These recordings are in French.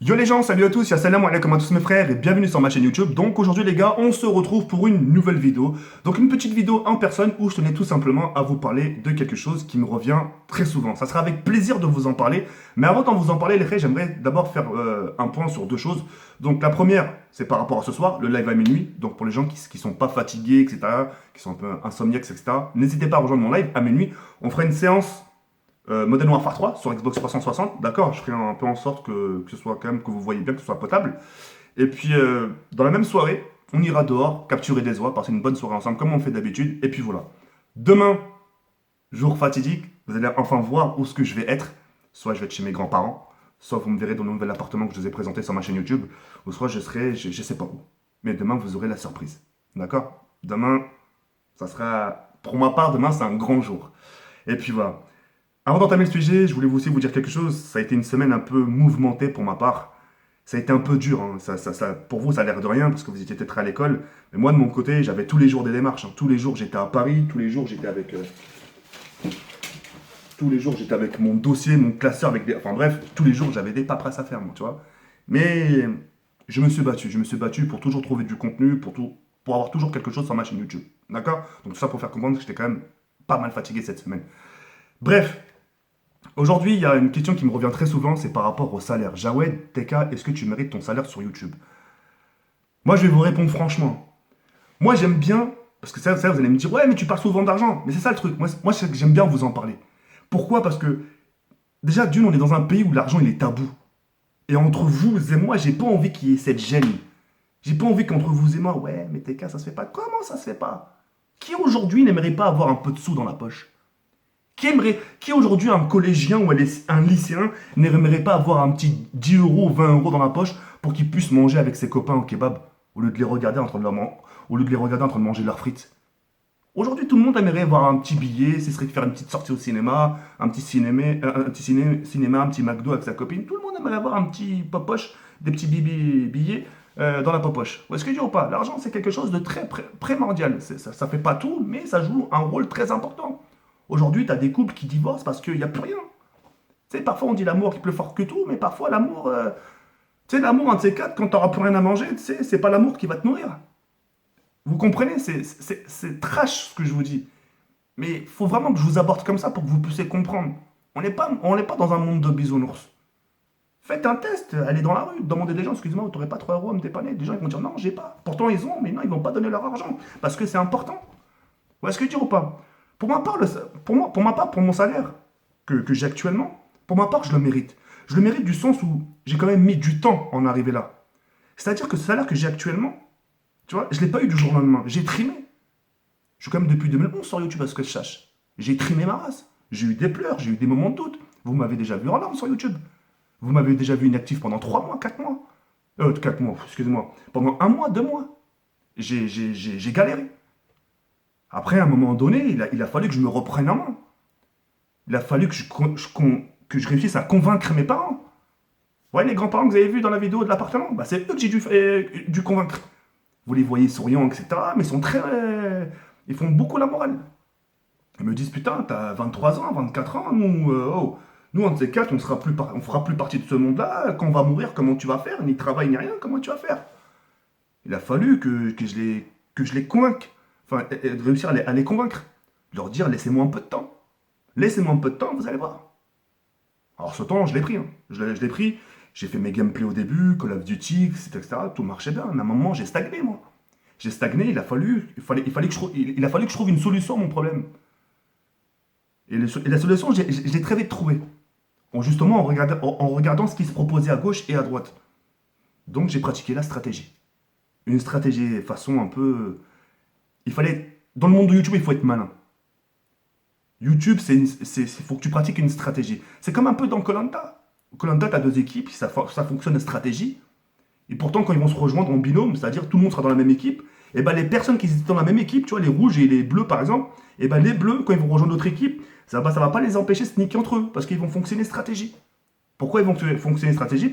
Yo les gens, salut à tous, salam alaikum à tous mes frères et bienvenue sur ma chaîne YouTube. Donc aujourd'hui les gars, on se retrouve pour une nouvelle vidéo. Donc une petite vidéo en personne où je tenais tout simplement à vous parler de quelque chose qui me revient très souvent. Ça sera avec plaisir de vous en parler. Mais avant d'en vous en parler les frères, j'aimerais d'abord faire un point sur deux choses. Donc la première, c'est par rapport à ce soir, le live à minuit. Donc pour les gens qui sont pas fatigués, etc., qui sont un peu insomniaques, etc., n'hésitez pas à rejoindre mon live à minuit. On fera une séance Modern Warfare 3 sur Xbox 360, d'accord, je ferai un peu en sorte que ce soit quand même, que vous voyez bien, que ce soit potable. Et puis, dans la même soirée, on ira dehors, capturer des oies, passer une bonne soirée ensemble, comme on fait d'habitude. Et puis voilà. Demain, jour fatidique, vous allez enfin voir où ce que je vais être. Soit je vais être chez mes grands-parents, soit vous me verrez dans le nouvel appartement que je vous ai présenté sur ma chaîne YouTube, ou soit je serai, je sais pas où. Mais demain, vous aurez la surprise. D'accord. Demain, ça sera, pour ma part, demain, c'est un grand jour. Et puis voilà. Avant d'entamer le sujet, je voulais aussi vous dire quelque chose. Ça a été une semaine un peu mouvementée pour ma part. Ça a été un peu dur, hein. Pour vous, ça a l'air de rien parce que vous étiez peut-être à l'école. Mais moi, de mon côté, j'avais tous les jours des démarches, hein. Tous les jours, j'étais à Paris. Tous les jours, tous les jours, j'étais avec mon dossier, mon classeur, avec des. Enfin bref, tous les jours, j'avais des paperasses à faire, moi, tu vois. Mais je me suis battu. Je me suis battu pour toujours trouver du contenu, pour avoir toujours quelque chose sur ma chaîne YouTube. D'accord. Donc tout ça pour faire comprendre que j'étais quand même pas mal fatigué cette semaine. Bref, aujourd'hui, il y a une question qui me revient très souvent, c'est par rapport au salaire. Jawed, TK, est-ce que tu mérites ton salaire sur YouTube? Moi, je vais vous répondre franchement. Moi, j'aime bien, parce que ça, vous allez me dire, ouais, mais tu parles souvent d'argent. Mais c'est ça le truc. Moi j'aime bien vous en parler. Pourquoi? Parce que, déjà, d'une, on est dans un pays où l'argent, il est tabou. Et entre vous et moi, j'ai pas envie qu'il y ait cette gêne. J'ai pas envie qu'entre vous et moi, ouais, mais TK, ça se fait pas. Comment ça se fait pas? Qui aujourd'hui n'aimerait pas avoir un peu de sous dans la poche? Qui aujourd'hui, un collégien ou un lycéen, n'aimerait pas avoir un petit 10 euros ou 20 euros dans la poche pour qu'il puisse manger avec ses copains au kebab au lieu de les regarder en train de, au lieu de les regarder en train de manger leurs frites? Aujourd'hui, tout le monde aimerait avoir un petit billet, ce serait de faire une petite sortie au cinéma, cinéma, un petit McDo avec sa copine. Tout le monde aimerait avoir un petit poche, des petits billets dans la poche. Vous voyez ce que je dis ou pas? L'argent, c'est quelque chose de très primordial. Ça fait pas tout, mais ça joue un rôle très important. Aujourd'hui, tu as des couples qui divorcent parce qu'il n'y a plus rien. Tu sais, parfois on dit l'amour qui est plus fort que tout, mais parfois l'amour, tu sais, l'amour, un de ces quatre, quand tu n'auras plus rien à manger, tu sais, c'est pas l'amour qui va te nourrir. Vous comprenez? C'est trash ce que je vous dis. Mais il faut vraiment que je vous aborde comme ça pour que vous puissiez comprendre. On n'est pas dans un monde de bisounours. Faites un test, allez dans la rue, demandez des gens, excuse-moi, vous n'aurez pas 3 euros à me dépanner. Des gens ils vont dire non, j'ai pas. Pourtant ils ont, mais non, ils vont pas donner leur argent. Parce que c'est important. Vous voyez ce que je veux dire ou pas? Pour ma part, pour mon salaire que j'ai actuellement, pour ma part, je le mérite. Je le mérite du sens où j'ai quand même mis du temps à en arriver là. C'est-à-dire que ce salaire que j'ai actuellement, tu vois, je ne l'ai pas eu du jour au lendemain. J'ai trimé. Je suis quand même depuis 2011 sur YouTube à ce que je sache. J'ai trimé ma race. J'ai eu des pleurs, j'ai eu des moments de doute. Vous m'avez déjà vu en larmes sur YouTube. Vous m'avez déjà vu inactif pendant 3 mois, 4 mois. 4 mois, excusez-moi. Pendant 1 mois, 2 mois. J'ai galéré. Après, à un moment donné, il a fallu que je me reprenne en main. Il a fallu que je réussisse à convaincre mes parents. Ouais, les grands-parents que vous avez vus dans la vidéo de l'appartement, bah, c'est eux que j'ai dû convaincre. Vous les voyez souriants, etc. Mais ils sont très. Ils font beaucoup la morale. Ils me disent, putain, t'as 23 ans, 24 ans, nous, un de ces quatre, on fera plus partie de ce monde-là. Quand on va mourir, comment tu vas faire? Ni travail, ni rien, comment tu vas faire? Il a fallu que je les convainque. Enfin, de réussir à les convaincre. Leur dire, laissez-moi un peu de temps. Laissez-moi un peu de temps, vous allez voir. Alors ce temps, je l'ai pris, hein. Je l'ai pris. J'ai fait mes gameplays au début, Call of Duty, etc. Tout marchait bien. Mais à un moment, j'ai stagné, moi. J'ai stagné, il fallait que il a fallu que je trouve une solution à mon problème. Et la solution, je l'ai très vite trouvée. Justement, en regardant ce qui se proposait à gauche et à droite. Donc j'ai pratiqué la stratégie. Une stratégie façon un peu. Dans le monde de YouTube, il faut être malin. YouTube, faut que tu pratiques une stratégie. C'est comme un peu dans koh tu as deux équipes, ça fonctionne en stratégie. Et pourtant, quand ils vont se rejoindre en binôme, c'est-à-dire tout le monde sera dans la même équipe, et ben les personnes qui étaient dans la même équipe, tu vois, les rouges et les bleus par exemple, et ben les bleus, quand ils vont rejoindre notre équipe, ça va pas les empêcher de sneaker entre eux, parce qu'ils vont fonctionner stratégie. Pourquoi ils vont fonctionner stratégie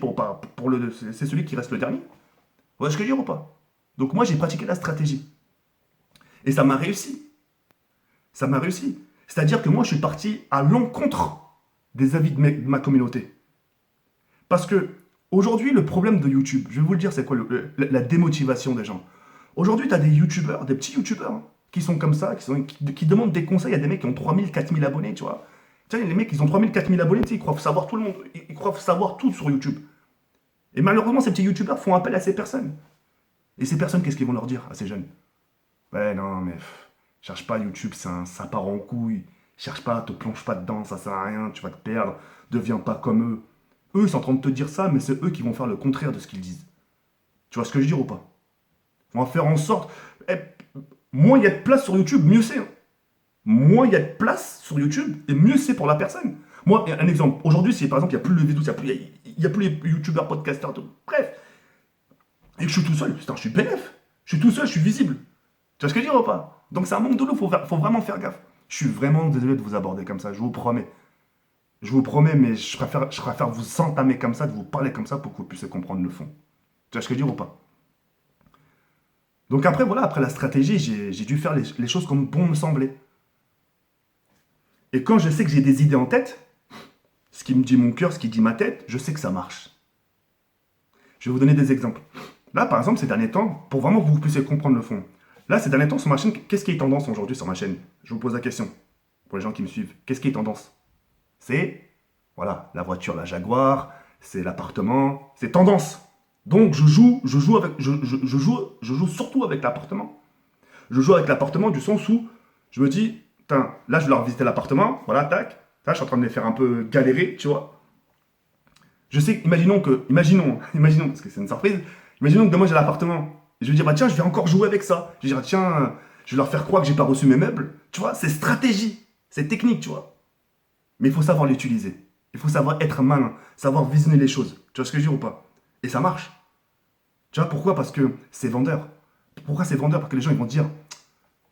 c'est celui qui reste le dernier. Vous voyez ce que je veux dire ou pas? Donc moi, j'ai pratiqué la stratégie. Et ça m'a réussi. Ça m'a réussi. C'est-à-dire que moi, je suis parti à l'encontre des avis de ma communauté. Parce que Aujourd'hui, le problème de YouTube, je vais vous le dire, c'est quoi la démotivation des gens. Aujourd'hui, tu as des youtubeurs, des petits youtubeurs, hein, qui sont comme ça, qui demandent des conseils à des mecs qui ont 3000, 4000 abonnés, tu vois. Tu sais, les mecs, ils ont 3000, 4000 abonnés, tu sais, ils croient savoir tout le monde, ils croient savoir tout sur YouTube. Et malheureusement, ces petits youtubeurs font appel à ces personnes. Et ces personnes, qu'est-ce qu'ils vont leur dire à ces jeunes? Ouais, non, mais cherche pas YouTube, ça part en couille. Cherche pas, te plonge pas dedans, ça sert à rien, tu vas te perdre. Deviens pas comme eux. Eux, ils sont en train de te dire ça, mais c'est eux qui vont faire le contraire de ce qu'ils disent. Tu vois ce que je veux dire ou pas? On va faire en sorte. Eh, moins il y a de place sur YouTube, mieux c'est, hein. Moins il y a de place sur YouTube, et mieux c'est pour la personne. Moi, un exemple. Aujourd'hui, si par exemple, il n'y a plus le vidéo, il y a plus les youtubeurs, podcasters, tout. Bref, et que je suis tout seul, putain, je suis bénef. Je suis tout seul, je suis visible. Tu vois ce que je veux dire ou pas? Donc c'est un manque de l'eau, faut vraiment faire gaffe. Je suis vraiment désolé de vous aborder comme ça, je vous promets. Je vous promets, mais je préfère vous entamer comme ça, de vous parler comme ça pour que vous puissiez comprendre le fond. Tu vois ce que je veux dire ou pas? Donc après, voilà, après la stratégie, j'ai dû faire les choses comme bon me semblait. Et quand je sais que j'ai des idées en tête, ce qui me dit mon cœur, ce qui dit ma tête, je sais que ça marche. Je vais vous donner des exemples. Là, par exemple, ces derniers temps, pour vraiment que vous puissiez comprendre le fond. Là, ces derniers temps, sur ma chaîne, qu'est-ce qui est tendance aujourd'hui sur ma chaîne? Je vous pose la question. Pour les gens qui me suivent, qu'est-ce qui est tendance? C'est, voilà, la voiture, la Jaguar, c'est l'appartement, c'est tendance. Donc, je joue surtout avec l'appartement. Je joue avec l'appartement du sens où je me dis, putain, là, je vais leur visiter l'appartement, voilà, tac. Là, je suis en train de les faire un peu galérer, tu vois. Je sais, imaginons, parce que c'est une surprise, imaginons que demain j'ai l'appartement. Et je vais dire, bah tiens, je vais encore jouer avec ça. Je vais dire, tiens, je vais leur faire croire que j'ai pas reçu mes meubles. Tu vois, c'est stratégie, c'est technique, tu vois. Mais il faut savoir l'utiliser. Il faut savoir être malin, savoir visionner les choses. Tu vois ce que je veux dire ou pas? Et ça marche. Tu vois pourquoi? Parce que c'est vendeur. Pourquoi c'est vendeur? Parce que les gens ils vont dire,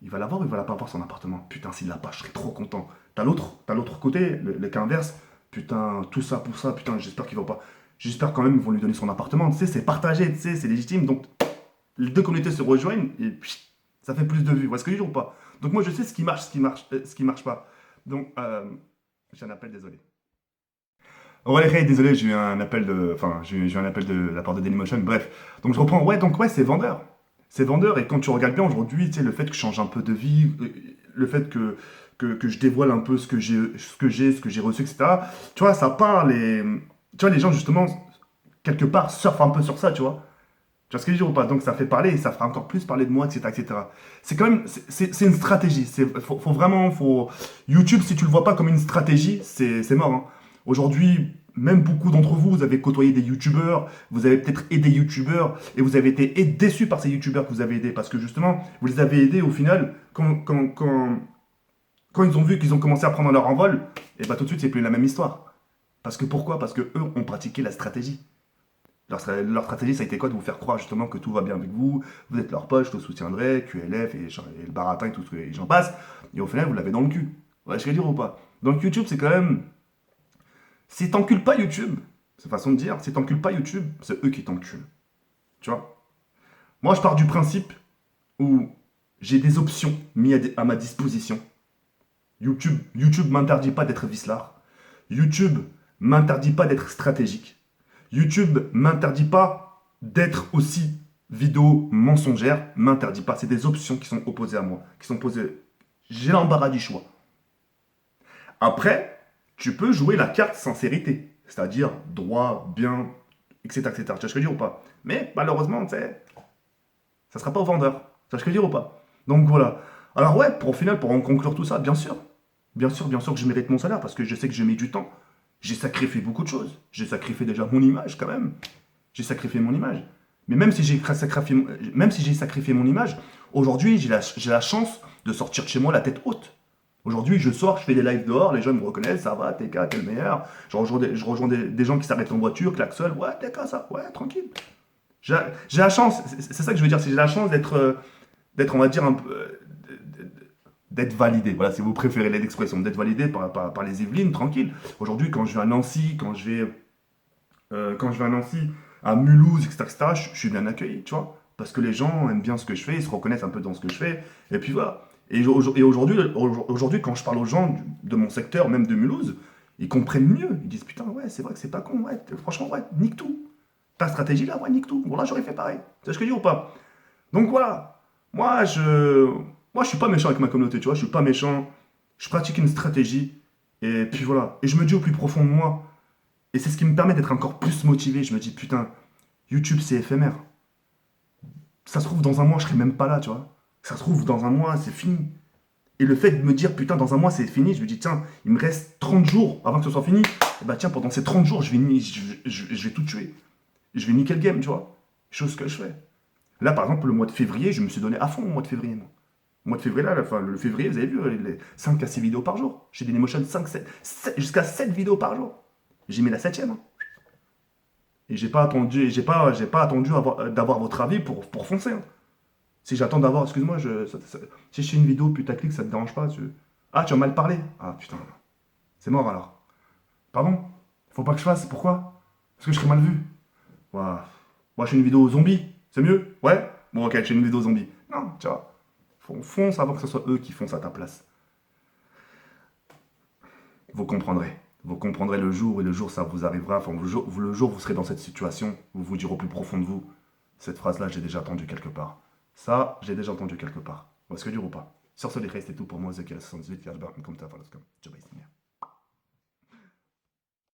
il va l'avoir ou il va pas avoir son appartement. Putain, s'il l'a pas, je serais trop content. T'as l'autre côté, le cas inverse. Putain, tout ça pour ça, putain, j'espère qu'il va pas. J'espère quand même qu'ils vont lui donner son appartement. Tu sais, c'est partagé, tu sais, c'est légitime. Donc, les deux communautés se rejoignent et puis, ça fait plus de vues. Vous voyez ce que je veux dire ou pas? Donc, moi, je sais ce qui marche pas. Donc, j'ai un appel, désolé. Ouais, hey, désolé, j'ai eu un appel j'ai eu un appel de la part de Dailymotion. Bref, donc je reprends. Ouais, donc ouais, c'est vendeur. C'est vendeur. Et quand tu regardes bien aujourd'hui, tu sais, le fait que je change un peu de vie, le fait que je dévoile un peu ce que j'ai reçu, etc. Tu vois, ça parle et tu vois, les gens justement quelque part surfent un peu sur ça, tu vois. Tu vois ce que je veux dire ou pas? Donc ça fait parler et ça fera encore plus parler de moi, etc., etc. C'est quand même, c'est une stratégie. YouTube, si tu le vois pas comme une stratégie, c'est mort, hein. Aujourd'hui, même beaucoup d'entre vous, vous avez côtoyé des youtubeurs, vous avez peut-être aidé des youtubeurs et vous avez été déçus par ces youtubeurs que vous avez aidés parce que justement, vous les avez aidés au final, quand ils ont vu qu'ils ont commencé à prendre leur envol, et bah tout de suite, c'est plus la même histoire. Parce que pourquoi? Parce que eux ont pratiqué la stratégie. Leur stratégie, ça a été quoi? De vous faire croire justement que tout va bien avec vous, vous êtes leur poche, je te soutiendrai, QLF et le baratin et tout ce que j'en passe. Et au final, vous l'avez dans le cul. Ouais, je vais dire ou pas? Donc YouTube, c'est quand même. Si t'encules pas YouTube, c'est façon de dire, si t'encules pas YouTube, c'est eux qui t'enculent. Tu vois? Moi, je pars du principe où j'ai des options mises à ma disposition. YouTube m'interdit pas d'être vicelard. YouTube m'interdit pas d'être stratégique. YouTube m'interdit pas d'être aussi vidéo mensongère, m'interdit pas. C'est des options qui sont opposées à moi, qui sont posées. J'ai l'embarras du choix. Après, tu peux jouer la carte sincérité, c'est-à-dire droit, bien, etc., etc. Tu vois ce que je veux dire ou pas? Mais malheureusement, tu sais, ça sera pas au vendeur. Tu vois ce que je veux dire ou pas? Donc voilà. Alors ouais, au final, pour en conclure tout ça, bien sûr. Bien sûr que je mérite mon salaire parce que je sais que j'ai mis du temps. J'ai sacrifié beaucoup de choses. J'ai sacrifié déjà mon image quand même. J'ai sacrifié mon image. Mais même si j'ai sacrifié mon image, aujourd'hui, j'ai la chance de sortir de chez moi la tête haute. Aujourd'hui, je sors, je fais des lives dehors, les gens me reconnaissent, ça va, TK, t'es le meilleur. Je rejoins des gens qui s'arrêtent en voiture, klaxonnent, ouais, TK, ça, ouais, tranquille. J'ai la chance, c'est ça que je veux dire, c'est j'ai la chance d'être, on va dire, un peu, d'être validé. Voilà, si vous préférez l'expression, d'être validé par les Yvelines, tranquille. Aujourd'hui, quand je vais à Nancy, quand je vais à Nancy, à Mulhouse, etc., je suis bien accueilli, tu vois. Parce que les gens aiment bien ce que je fais, ils se reconnaissent un peu dans ce que je fais. Et puis voilà. Et aujourd'hui, quand je parle aux gens de mon secteur, même de Mulhouse, ils comprennent mieux. Ils disent, putain, ouais, c'est vrai que c'est pas con, ouais, franchement, ouais, nique tout. ta stratégie là, ouais, nique tout. Voilà, j'aurais fait pareil. Tu sais ce que je dis ou pas? Donc voilà, moi je, moi je suis pas méchant avec ma communauté, tu vois, je suis pas méchant. Je pratique une stratégie et puis voilà. Et je me dis au plus profond de moi, et c'est ce qui me permet d'être encore plus motivé. Je me dis putain, YouTube c'est éphémère. Ça se trouve dans un mois, je serai même pas là, tu vois. Ça se trouve dans un mois, c'est fini. Et le fait de me dire putain, dans un mois c'est fini, je me dis tiens, il me reste 30 jours avant que ce soit fini. Et bah tiens, pendant ces 30 jours, je vais tout tuer. Je vais niquer le game, tu vois. Chose que je fais. Là, par exemple, le mois de février, je me suis donné à fond au mois de février, moi. Le mois de février, là, enfin, le février, vous avez vu, les 5 à 6 vidéos par jour. J'ai des Dailymotion 5, 7, jusqu'à 7 vidéos par jour. J'ai mis la septième. Hein. Et j'ai pas attendu d'avoir votre avis pour foncer. Hein. Si j'attends d'avoir, excuse-moi, si je fais une vidéo putaclic, ça te dérange pas Ah, tu as mal parlé. Ah, putain, c'est mort alors. Pardon? Faut pas que je fasse, pourquoi? Parce que je serais mal vu. Ouah. Moi, je fais une vidéo zombie, c'est mieux? Ouais? Bon, ok, je fais une vidéo zombie. Non, tu vois. Fonce avant que ce soit eux qui foncent à ta place. Vous comprendrez. Vous comprendrez le jour, et le jour, ça vous arrivera. Enfin, le jour où vous serez dans cette situation, vous vous direz au plus profond de vous, cette phrase-là, j'ai déjà entendu quelque part. Ça, j'ai déjà entendu quelque part. Est-ce que dur ou pas? Sur ce, les restes, c'est tout pour moi. The Killer 78, comme ta comme.